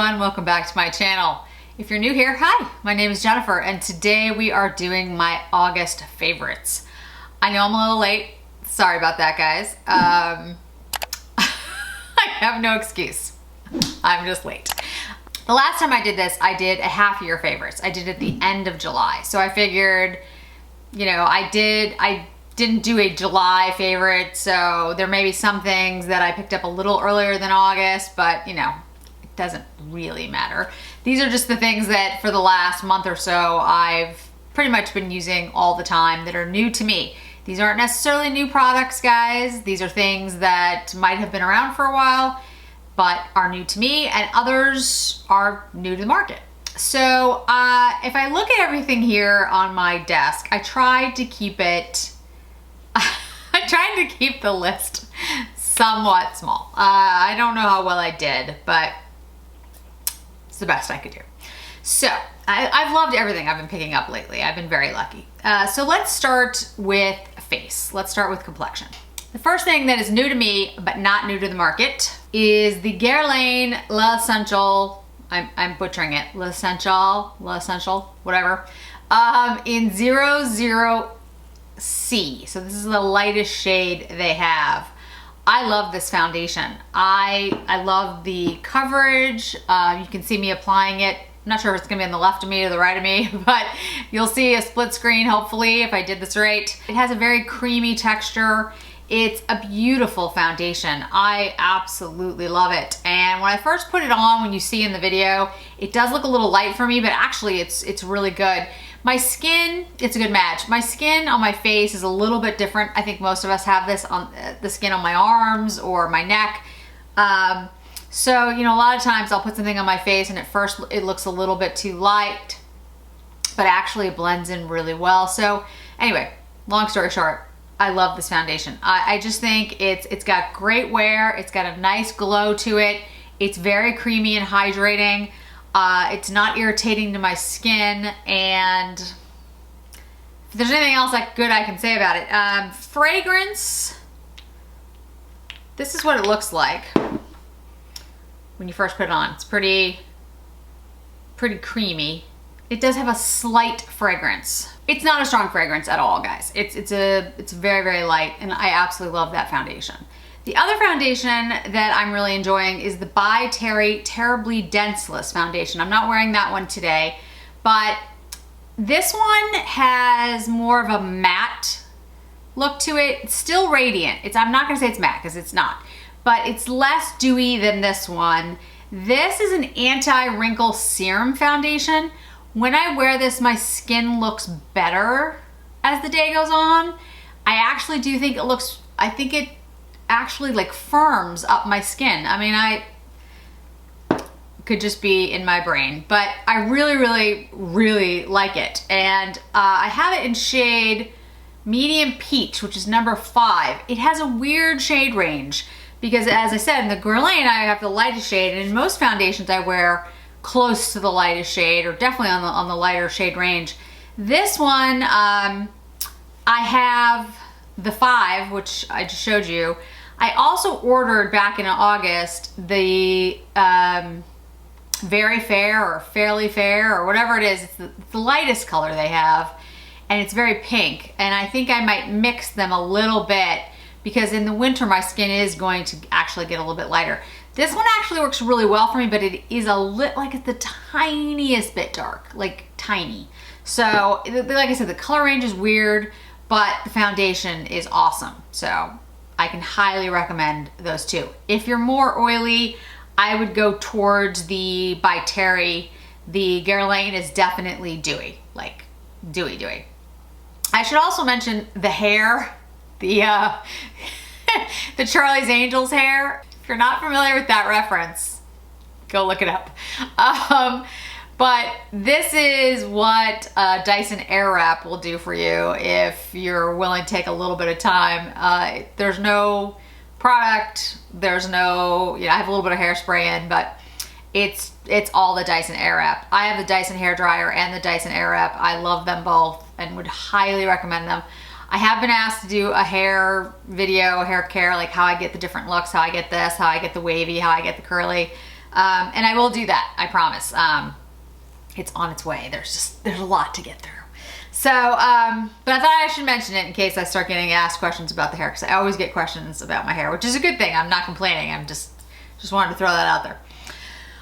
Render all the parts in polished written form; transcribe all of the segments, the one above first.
everyone, welcome back to my channel. If you're new here, hi, my name is Jennifer and today we are doing my August favorites. I know I'm a little late, sorry about that guys. I have no excuse, I'm just late. The last time I did this, I did a half year favorites. I did it at the end of July. So I figured, you know, I didn't do a July favorite, so there may be some things that I picked up a little earlier than August, but you know, it doesn't really matter. These are just the things that for the last month or so, I've pretty much been using all the time that are new to me. These aren't necessarily new products, guys. These are things that might have been around for a while, but are new to me, and others are new to the market. So if I look at everything here on my desk, I tried to keep it I'm trying to keep the list somewhat small. I don't know how well I did, but it's the best I could do. So I've loved everything I've been picking up lately. I've been very lucky. So let's start with face. Let's start with complexion. The first thing that is new to me, but not new to the market, is the Guerlain L'essential. I'm butchering it. L'essential, whatever. In 00C. So this is the lightest shade they have. I love this foundation. I love the coverage. You can see me applying it. I'm not sure if it's gonna be on the left of me or the right of me, but you'll see a split screen, hopefully, if I did this right. It has a very creamy texture. It's a beautiful foundation. I absolutely love it. And when I first put it on, when you see in the video, it does look a little light for me, but actually it's really good. My skin, it's a good match. My skin on my face is a little bit different. I think most of us have this on the skin on my arms or my neck. So, you know, a lot of times I'll put something on my face and at first it looks a little bit too light, but actually it blends in really well. So anyway, long story short, I love this foundation. I just think it's got great wear. It's got a nice glow to it. It's very creamy and hydrating. It's not irritating to my skin, and if there's anything else good I can say about it. Fragrance, this is what it looks like when you first put it on. It's pretty creamy. It does have a slight fragrance. It's not a strong fragrance at all, guys. It's very, very light, and I absolutely love that foundation. The other foundation that I'm really enjoying is the by Terry Terribly Densiless foundation. I'm not wearing that one today, but this one has more of a matte look to it. It's still radiant. I'm not gonna say it's matte because it's not, but it's less dewy than this one. This is an anti-wrinkle serum foundation. When I wear this, my skin looks better as the day goes on. I actually do think it looks, I think it actually like firms up my skin. I mean, I could just be in my brain, but I really, really, really like it. And I have it in shade medium peach, which is number 5. It has a weird shade range because, as I said, in the Guerlain, I have the lightest shade, and in most foundations I wear close to the lightest shade, or definitely on the lighter shade range. This one, I have the 5, which I just showed you. I also ordered back in August the Very Fair or Fairly Fair or whatever it is. It's the lightest color they have, and it's very pink. And I think I might mix them a little bit because in the winter my skin is going to actually get a little bit lighter. This one actually works really well for me, but it is a little, like it's the tiniest bit dark, like tiny. So like I said, the color range is weird, but the foundation is awesome. So I can highly recommend those two. If you're more oily, I would go towards the by Terry. The Guerlain is definitely dewy, like dewy. I should also mention the hair, the the Charlie's Angels hair. If you're not familiar with that reference, go look it up. But this is what Dyson Airwrap will do for you if you're willing to take a little bit of time. There's no product, there's no, you know, I have a little bit of hairspray in, but it's all the Dyson Airwrap. I have the Dyson hairdryer and the Dyson Airwrap. I love them both and would highly recommend them. I have been asked to do a hair video, hair care, like how I get the different looks, how I get this, how I get the wavy, how I get the curly. And I will do that, I promise. It's on its way. There's a lot to get through. So, but I thought I should mention it in case I start getting asked questions about the hair, because I always get questions about my hair, which is a good thing. I'm not complaining. I'm just wanted to throw that out there.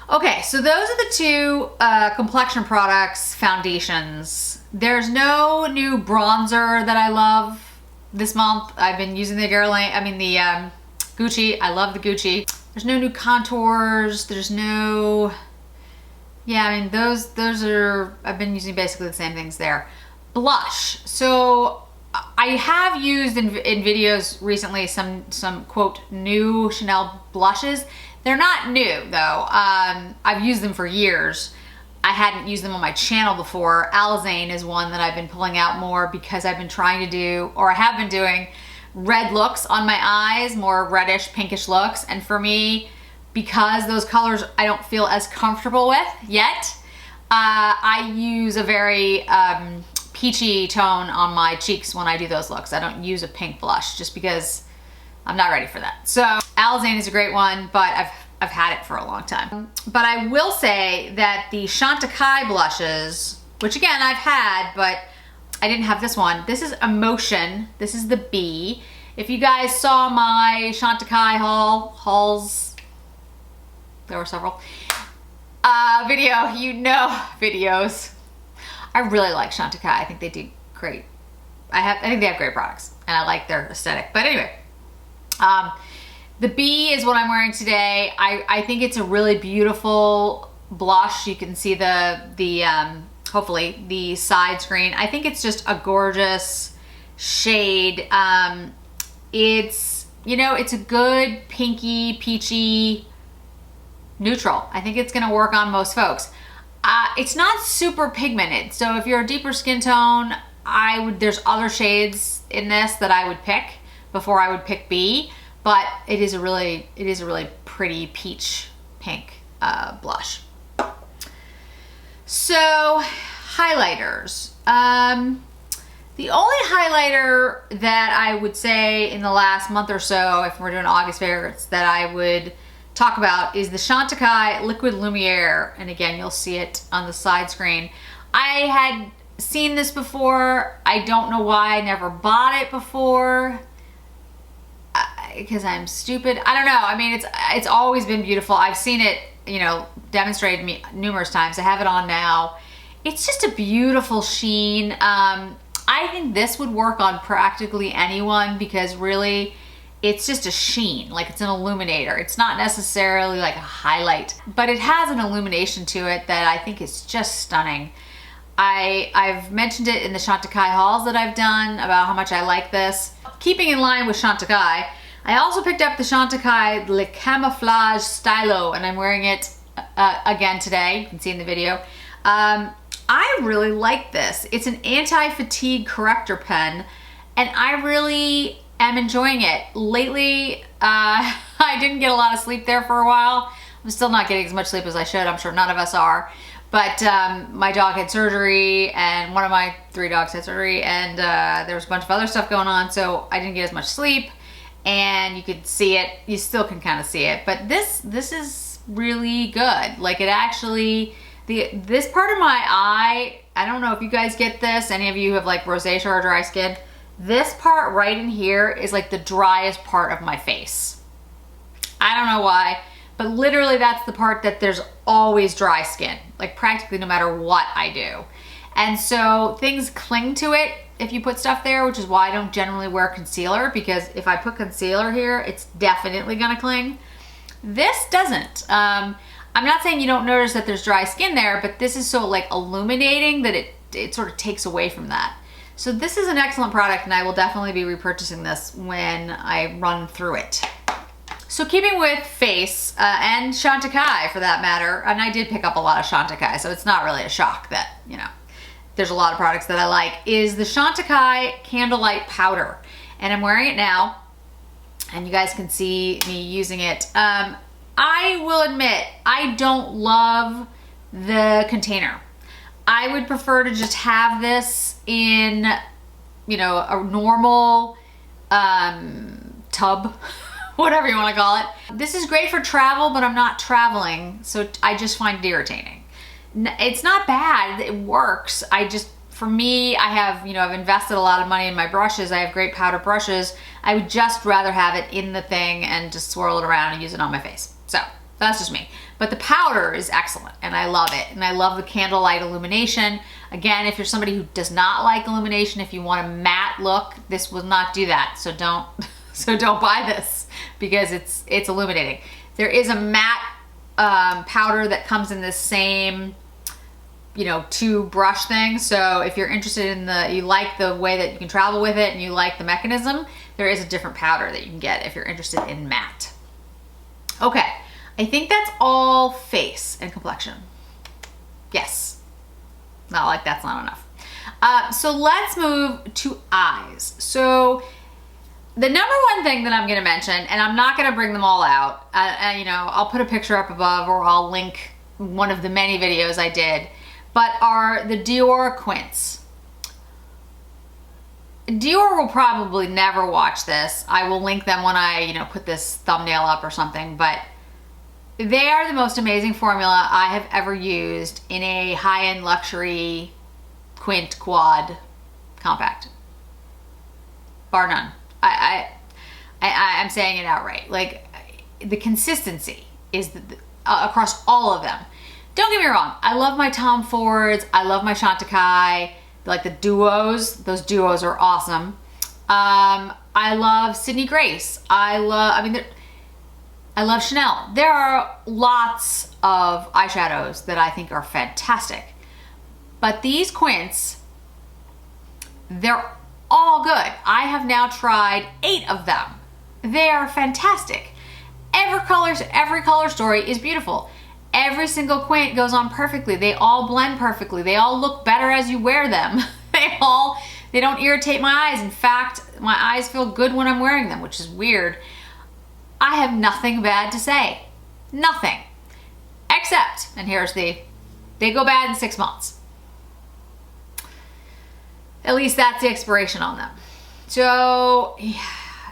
Okay, so those are the two complexion products, foundations. There's no new bronzer that I love this month. I've been using the Gucci. I love the Gucci. There's no new contours. There's no, yeah, I mean, those are, I've been using basically the same things there. Blush. So I have used in videos recently some quote new Chanel blushes. They're not new though. I've used them for years. I hadn't used them on my channel before. Alizane is one that I've been pulling out more because I've been trying to do, or I have been doing, red looks on my eyes, more reddish, pinkish looks. And for me, because those colors I don't feel as comfortable with yet, I use a very peachy tone on my cheeks when I do those looks. I don't use a pink blush just because I'm not ready for that. So Alizane is a great one, but I've had it for a long time. But I will say that the Chantecaille blushes, which again I've had, but I didn't have this one. This is Emotion. This is the B. If you guys saw my Chantecaille hauls, there were several, video, you know, videos. I really like Chantecaille. I think they do great. I think they have great products and I like their aesthetic. But anyway, the B is what I'm wearing today. I think it's a really beautiful blush. You can see the hopefully the side screen. I think it's just a gorgeous shade. It's, you know, it's a good pinky, peachy neutral. I think it's gonna work on most folks. It's not super pigmented. So if you're a deeper skin tone, there's other shades in this that I would pick before I would pick B, but it is a really pretty peach pink blush. So highlighters. The only highlighter that I would say in the last month or so, if we're doing August favorites, that I would talk about is the Chantecaille Liquid Lumiere. And again, you'll see it on the side screen. I had seen this before. I don't know why I never bought it before. Because I'm stupid. I don't know. I mean, it's always been beautiful. I've seen it, you know, demonstrated to me numerous times. I have it on now. It's just a beautiful sheen. I think this would work on practically anyone because really it's just a sheen, like it's an illuminator. It's not necessarily like a highlight, but it has an illumination to it that I think is just stunning. I've mentioned it in the Chantecaille hauls that I've done about how much I like this. Keeping in line with Chantecaille, I also picked up the Chantecaille Le Camouflage Stylo, and I'm wearing it again today. You can see in the video. I really like this. It's an anti-fatigue corrector pen, and I really am enjoying it. Lately, I didn't get a lot of sleep there for a while. I'm still not getting as much sleep as I should. I'm sure none of us are. But my dog had surgery, and one of my 3 dogs had surgery, and there was a bunch of other stuff going on, so I didn't get as much sleep. And you could see it. You still can kind of see it. But this is really good. Like, it actually... This part of my eye, I don't know if you guys get this, any of you have like rosacea or dry skin, this part right in here is like the driest part of my face. I don't know why, but literally that's the part that there's always dry skin, like practically no matter what I do. And so things cling to it if you put stuff there, which is why I don't generally wear concealer, because if I put concealer here, it's definitely gonna cling. This doesn't. I'm not saying you don't notice that there's dry skin there, but this is so like illuminating that it sort of takes away from that. So this is an excellent product, and I will definitely be repurchasing this when I run through it. So keeping with face and Chantecaille for that matter, and I did pick up a lot of Chantecaille, so it's not really a shock that, you know, there's a lot of products that I like, is the Chantecaille Candlelight Powder. And I'm wearing it now, and you guys can see me using it. I will admit, I don't love the container. I would prefer to just have this in, you know, a normal tub whatever you want to call it. This is great for travel, but I'm not traveling, so I just find it irritating. It's not bad, it works. For me, I have, I've invested a lot of money in my brushes. I have great powder brushes. I would just rather have it in the thing and just swirl it around and use it on my face. So that's just me. But the powder is excellent and I love it. And I love the candlelight illumination. Again, if you're somebody who does not like illumination, if you want a matte look, this will not do that. So don't buy this because it's illuminating. There is a matte powder that comes in this same, 2 brush thing. So if you're interested in you like the way that you can travel with it and you like the mechanism, there is a different powder that you can get if you're interested in matte. Okay, I think that's all face and complexion. Yes, not like that's not enough. So let's move to eyes. So the number one thing that I'm gonna mention, and I'm not gonna bring them all out, I'll put a picture up above or I'll link one of the many videos I did, but are the Dior quints. Dior will probably never watch this. I will link them when I, put this thumbnail up or something, but they are the most amazing formula I have ever used in a high-end luxury quint quad compact. Bar none. I'm saying it outright. Like, the consistency is across all of them. Don't get me wrong. I love my Tom Fords. I love my Chantecaille. Like the duos. Those duos are awesome. I love Sydney Grace. I love Chanel. There are lots of eyeshadows that I think are fantastic. But these quints, they're all good. I have now tried 8 of them. They are fantastic. Every color story is beautiful. Every single quint goes on perfectly. They all blend perfectly. They all look better as you wear them. They don't irritate my eyes. In fact, my eyes feel good when I'm wearing them, which is weird. I have nothing bad to say. Nothing. Except, and they go bad in 6 months. At least that's the expiration on them. So,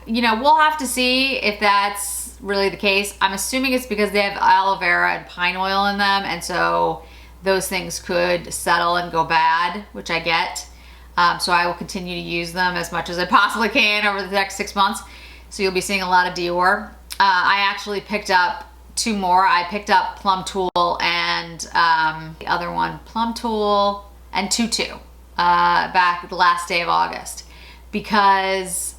we'll have to see if that's really the case. I'm assuming it's because they have aloe vera and pine oil in them, and so those things could settle and go bad, which I get. So I will continue to use them as much as I possibly can over the next 6 months. So you'll be seeing a lot of Dior. I actually picked up 2 more. I picked up Plum Tool and the other one, Plum Tool and Tutu, back the last day of August, because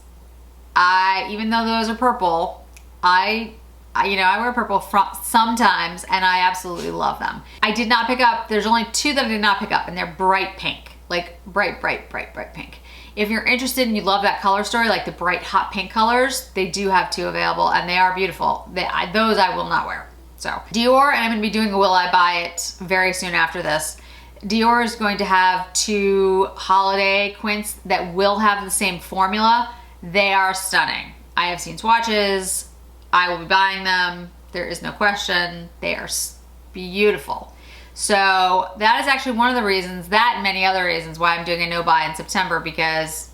even though those are purple, I wear purple sometimes, and I absolutely love them. I did not pick up, there's only 2 that I did not pick up, and they're bright pink, like bright pink. If you're interested and you love that color story, like the bright hot pink colors, they do have 2 available, and they are beautiful. Those I will not wear. So Dior, and I'm gonna be doing a Will I Buy It very soon after this. Dior is going to have 2 holiday quints that will have the same formula. They are stunning. I have seen swatches. I will be buying them. There is no question. They are beautiful. So that is actually one of the reasons, that and many other reasons, why I'm doing a no buy in September, because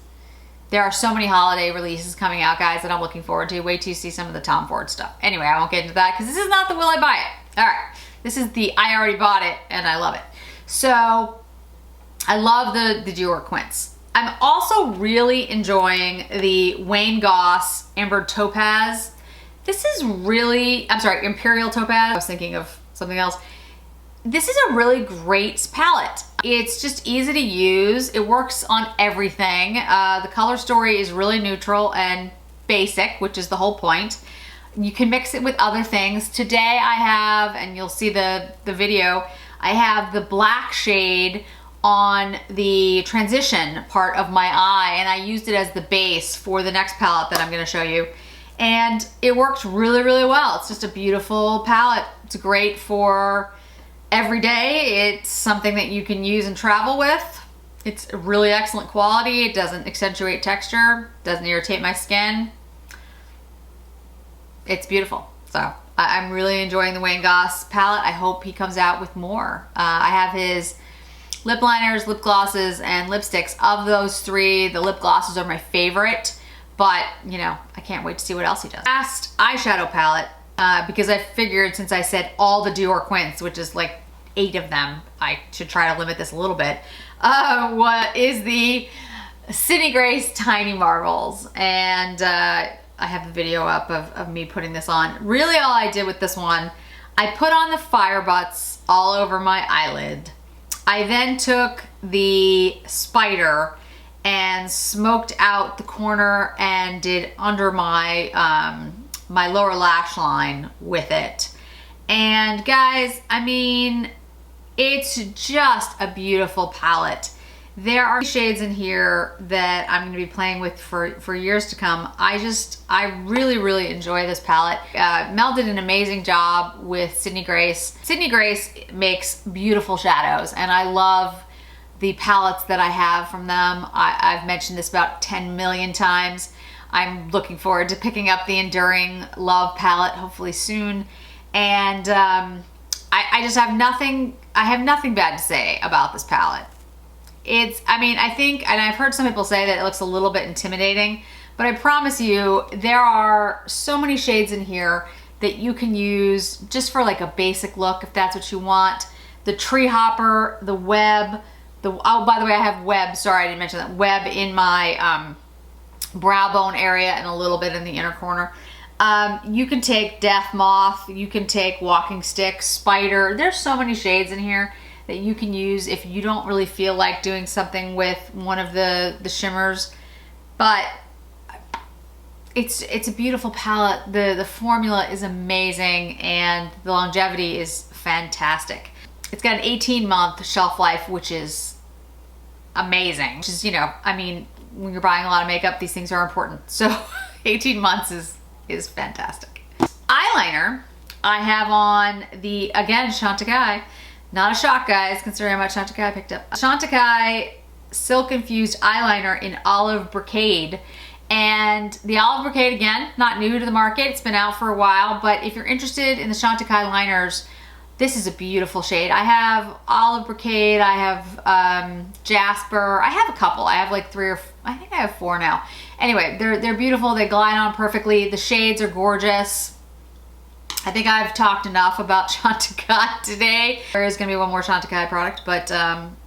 there are so many holiday releases coming out, guys, that I'm looking forward to. Wait till you see some of the Tom Ford stuff. Anyway, I won't get into that because this is not the Will I Buy It. All right, this is the I already bought it and I love it. So I love the Dior quints. I'm also really enjoying the Wayne Goss Amber Topaz. This is really, I'm sorry, Imperial Topaz. I was thinking of something else. This is a really great palette. It's just easy to use. It works on everything. The color story is really neutral and basic, which is the whole point. You can mix it with other things. Today I have, and you'll see the video, I have the black shade on the transition part of my eye, and I used it as the base for the next palette that I'm gonna show you. And it worked really, really well. It's just a beautiful palette. It's great for every day. It's something that you can use and travel with. It's really excellent quality. It doesn't accentuate texture, doesn't irritate my skin. It's beautiful. So I'm really enjoying the Wayne Goss palette. I hope he comes out with more. I have his lip liners, lip glosses, and lipsticks. Of those 3, the lip glosses are my favorite, But, you know, I can't wait to see what else he does. Last eyeshadow palette, because I figured since I said all the Dior quints, which is like 8 of them, I should try to limit this a little bit, what is the Sydney Grace Tiny Marvels. And I have the video up of me putting this on. Really all I did with this one, I put on the fire butts all over my eyelid. I then took the spider and smoked out the corner and did under my my lower lash line with it. And guys, I mean, it's just a beautiful palette. There are shades in here that I'm going to be playing with for years to come. I really enjoy this palette. Mel did an amazing job with Sydney Grace. Sydney Grace makes beautiful shadows, and I love the palettes that I have from them. I've mentioned this about 10 million times. I'm looking forward to picking up the Enduring Love palette hopefully soon. And I just have nothing bad to say about this palette. I mean, I think, and I've heard some people say that it looks a little bit intimidating, but I promise you, there are so many shades in here that you can use just for like a basic look, if that's what you want. The Tree Hopper, the Web, oh, by the way, I have Web, sorry, I didn't mention that, Web in my brow bone area and a little bit in the inner corner. You can take Death Moth, you can take Walking Stick, Spider. There's so many shades in here that you can use if you don't really feel like doing something with one of the shimmers. But it's a beautiful palette. The formula is amazing and the longevity is fantastic. It's got an 18-month shelf life, which is amazing. Which is, you know, I mean, when you're buying a lot of makeup, these things are important. So 18 months is fantastic. Eyeliner, I have on the, again, Chantecaille. Not a shock, guys, considering how much Chantecaille I picked up. Chantecaille Silk Infused Eyeliner in Olive Brocade. And the Olive Brocade, again, not new to the market. It's been out for a while, but if you're interested in the Chantecaille liners, this is a beautiful shade. I have Olive Brocade, I have Jasper, I have a couple. I have like 3 or I think I have 4 now. Anyway, they're beautiful. They glide on perfectly. The shades are gorgeous. I think I've talked enough about Chantecaille today. There is going to be one more Chantecaille product, but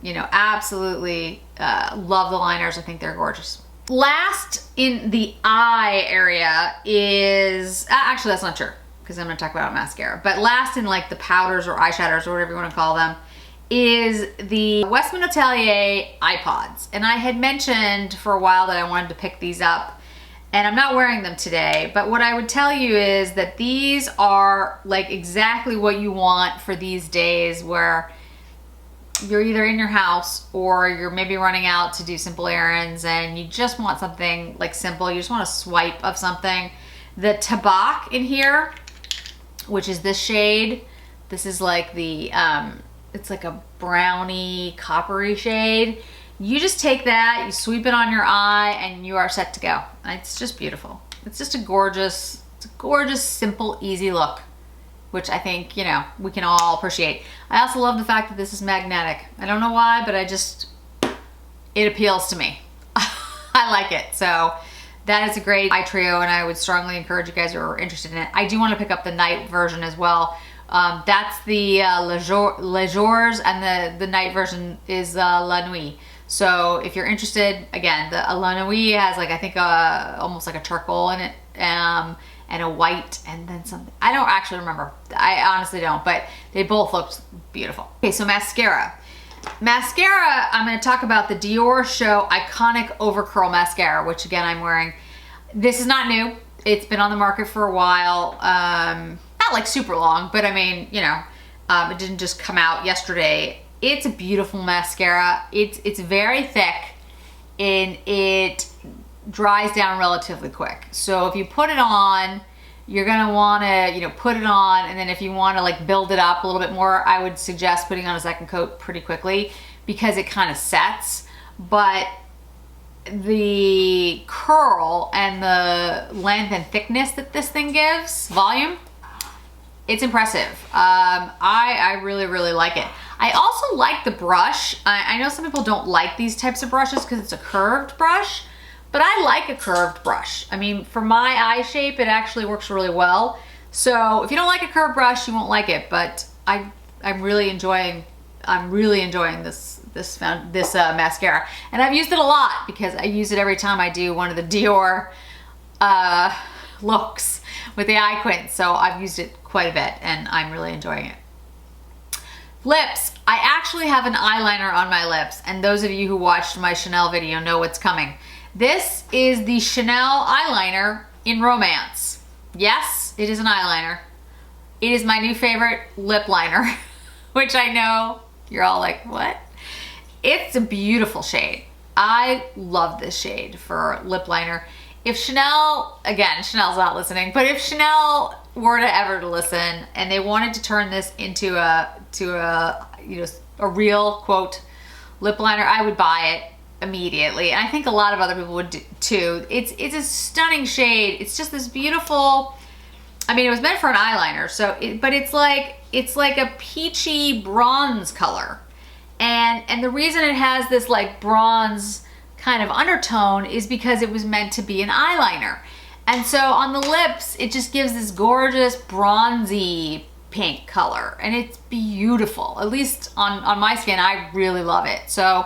you know, absolutely love the liners. I think they're gorgeous. Last in the eye area is, actually that's not true because I'm going to talk about mascara, but last in like the powders or eyeshadows or whatever you want to call them is the Westman Atelier eyepods. And I had mentioned for a while that I wanted to pick these up. And I'm not wearing them today, but what I would tell you is that these are like exactly what you want for these days where you're either in your house or you're maybe running out to do simple errands and you just want something like simple. You just want a swipe of something. The Tabak in here, which is this shade, this is like the, it's like a browny coppery shade. You just take that, you sweep it on your eye, and you are set to go. It's just beautiful. It's just a gorgeous, simple, easy look, which I think, you know, we can all appreciate. I also love the fact that this is magnetic. I don't know why, but it appeals to me. I like it. So that is a great eye trio, and I would strongly encourage you guys who are interested in it. I do want to pick up the night version as well. That's the Le Jours, and the night version is La Nuit. So if you're interested, again, the La Nuit has like, I think almost like a charcoal in it, and a white, and then something. I don't actually remember. I honestly don't, but they both looked beautiful. Okay, so mascara. Mascara, I'm going to talk about the Dior Show Iconic Overcurl Mascara, which again, I'm wearing. This is not new. It's been on the market for a while. Not like super long, but I mean, you know, it didn't just come out yesterday. It's a beautiful mascara. It's very thick and it dries down relatively quick. So if you put it on, you're gonna wanna, you know, put it on, and then if you wanna like build it up a little bit more, I would suggest putting on a second coat pretty quickly because it kind of sets. But the curl and the length and thickness that this thing gives, volume, it's impressive. I really like it. I also like the brush. I know some people don't like these types of brushes because it's a curved brush, but I like a curved brush. I mean, for my eye shape, it actually works really well. So if you don't like a curved brush, you won't like it, but I'm really enjoying this mascara. And I've used it a lot because I use it every time I do one of the Dior looks with the eye quint. So I've used it quite a bit and I'm really enjoying it. Lips. I actually have an eyeliner on my lips, and those of you who watched my Chanel video know what's coming. This is the Chanel eyeliner in Romance. Yes, it is an eyeliner. It is my new favorite lip liner, which I know you're all like, what? It's a beautiful shade. I love this shade for lip liner. If Chanel, again, Chanel's not listening, but if Chanel were to ever to listen and they wanted to turn this into a real quote lip liner, I would buy it immediately. And I think a lot of other people would too. It's a stunning shade. It's just this beautiful, I mean, it was meant for an eyeliner, so but it's like a peachy bronze color. And the reason it has this like bronze kind of undertone is because it was meant to be an eyeliner. And so on the lips, it just gives this gorgeous bronzy pink color, and it's beautiful. At least on my skin, I really love it. So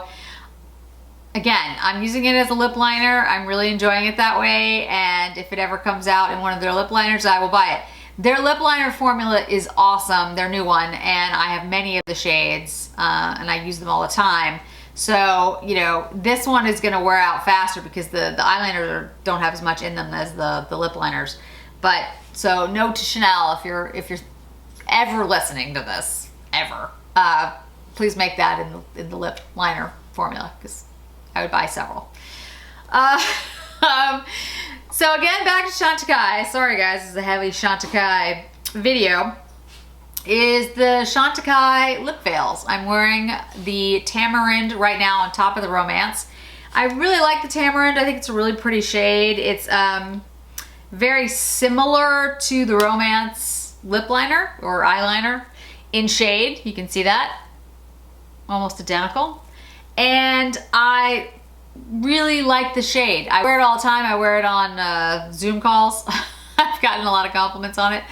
again, I'm using it as a lip liner. I'm really enjoying it that way, and if it ever comes out in one of their lip liners, I will buy it. Their lip liner formula is awesome, their new one, and I have many of the shades, and I use them all the time. So, you know, this one is gonna wear out faster because the eyeliners don't have as much in them as the lip liners. But, so note to Chanel, if you're ever listening to this, ever, please make that in the lip liner formula, because I would buy several. So again, back to Chantecaille. Sorry guys, this is a heavy Chantecaille video. Is the Chantecaille lip veils. I'm wearing the Tamarind right now on top of the Romance. I really like the Tamarind. I think it's a really pretty shade. It's very similar to the Romance lip liner or eyeliner in shade. You can see that. Almost identical. And I really like the shade. I wear it all the time. I wear it on Zoom calls. I've gotten a lot of compliments on it.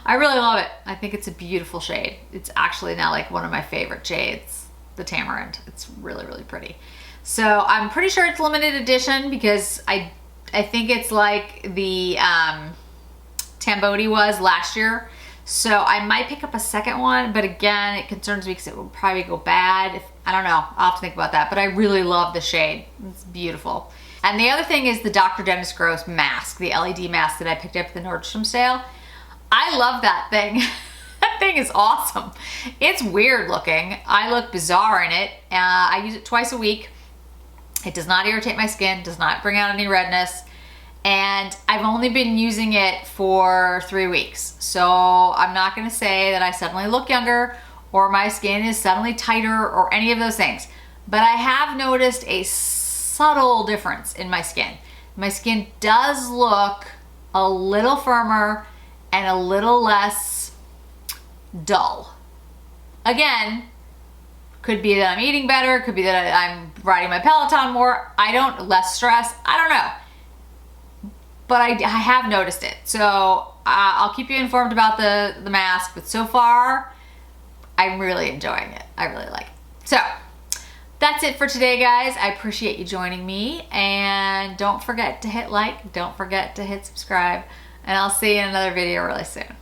I really love it. I think it's a beautiful shade. It's actually now like one of my favorite shades, the Tamarind. It's really, really pretty. So I'm pretty sure it's limited edition because I think it's like the Tambodi was last year. So I might pick up a second one, but again, it concerns me because it will probably go bad. I don't know, I'll have to think about that, but I really love the shade. It's beautiful. And the other thing is the Dr. Dennis Gross mask, the LED mask that I picked up at the Nordstrom sale. I love that thing. That thing is awesome. It's weird looking. I look bizarre in it. I use it twice a week. It does not irritate my skin, does not bring out any redness. And I've only been using it for 3 weeks. So I'm not gonna say that I suddenly look younger or my skin is suddenly tighter or any of those things. But I have noticed a subtle difference in my skin. My skin does look a little firmer and a little less dull. Again, could be that I'm eating better, could be that I'm riding my Peloton more, less stress, I don't know. But I have noticed it. So I'll keep you informed about the mask, but so far, I'm really enjoying it. I really like it. So that's it for today, guys. I appreciate you joining me, and don't forget to hit like, don't forget to hit subscribe, and I'll see you in another video really soon.